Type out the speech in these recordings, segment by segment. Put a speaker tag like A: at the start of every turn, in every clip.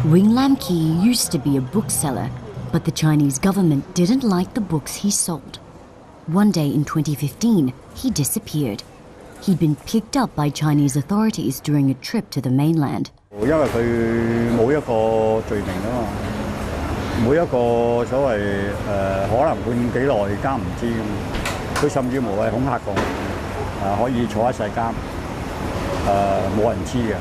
A: Wing-Kee used to be a bookseller, but the Chinese government didn't like the books he sold. One day in 2015, he disappeared. He'd been picked up by Chinese authorities during a trip to the mainland.
B: 因為佢冇一個罪名啊嘛，每一個所謂可能判幾耐監唔知，佢甚至無係恐嚇過可以坐一世監，冇人知嘅。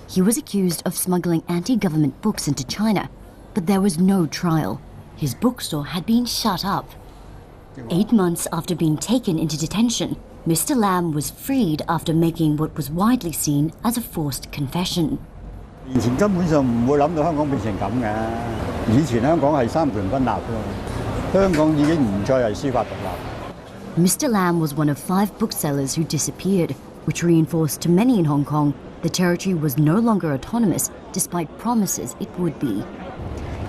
A: He was accused of smuggling anti-government books into China, but there was no trial. His bookstore had been shut up. 8 months after being taken into detention, Mr. Lam was freed after making what was widely seen as a forced confession.
B: 以前根本上唔會諗到香港變成咁嘅。以前香港係三權分立㗎，香港已經唔再係司法獨立。
A: Mr. Lam was one of 5 booksellers who disappeared, which reinforced to many in Hong Kong the territory was no longer autonomous, despite promises it would be.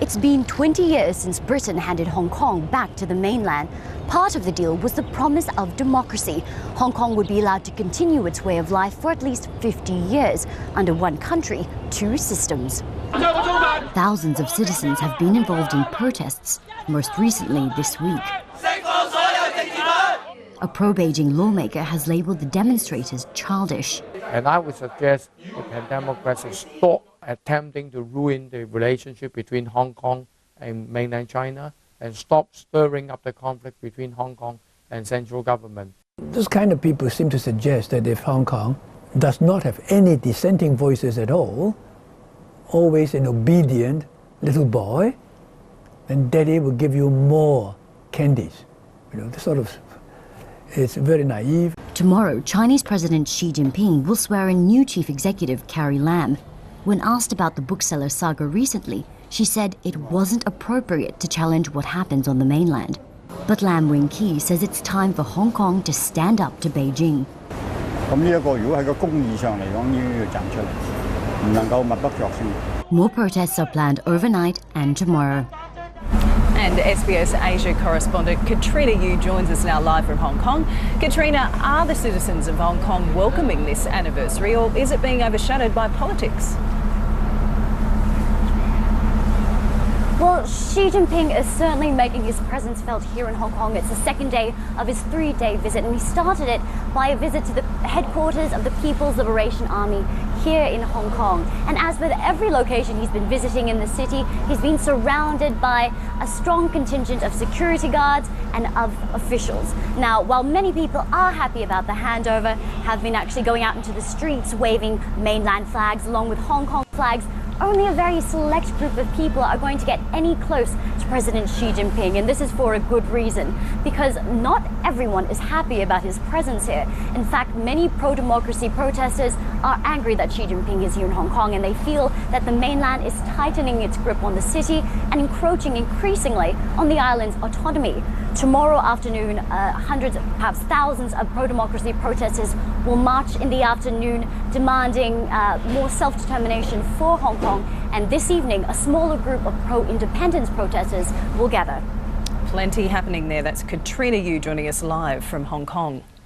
A: It's been 20 years since Britain handed Hong Kong back to the mainland. Part of the deal was the promise of democracy. Hong Kong would be allowed to continue its way of life for at least 50 years, under one country, 2 systems. Thousands of citizens have been involved in protests, most recently this week. A pro-Beijing lawmaker has labelled the demonstrators childish.
C: And I would suggest the Democrats stop attempting to ruin the relationship between Hong Kong and mainland China and stop stirring up the conflict between Hong Kong and central government.
D: Those kind of people seem to suggest that if Hong Kong does not have any dissenting voices at all, always an obedient little boy, then Daddy will give you more candies. You know, it's very naive.
A: Tomorrow, Chinese President Xi Jinping will swear in new Chief Executive Carrie Lam. When asked about the bookseller saga recently, she said it wasn't appropriate to challenge what happens on the mainland. But Lam Wing-Kee says it's time for Hong Kong to stand up to Beijing.
B: 咁呢一個如果喺個公義上嚟講，應該要站出嚟，唔能夠默不作聲。
A: More protests are planned overnight and tomorrow.
E: And SBS Asia correspondent Katrina Yu joins us now live from Hong Kong. Katrina, are the citizens of Hong Kong welcoming this anniversary, or is it being overshadowed by politics?
F: Well, Xi Jinping is certainly making his presence felt here in Hong Kong. It's the second day of his 3-day visit, and he started it by a visit to the headquarters of the People's Liberation Army here in Hong Kong. And as with every location he's been visiting in the city, he's been surrounded by a strong contingent of security guards and of officials. Now, while many people are happy about the handover, have been actually going out into the streets waving mainland flags along with Hong Kong flags, only a very select group of people are going to get any close to President Xi Jinping, and this is for a good reason, because not everyone is happy about his presence here. In fact, many pro-democracy protesters are angry that Xi Jinping is here in Hong Kong, and they feel that the mainland is tightening its grip on the city and encroaching increasingly on the island's autonomy. Tomorrow afternoon, hundreds, perhaps thousands of pro-democracy protesters will march in the afternoon demanding more self-determination for Hong Kong. And this evening, a smaller group of pro-independence protesters will gather.
E: Plenty happening there. That's Katrina Yu joining us live from Hong Kong.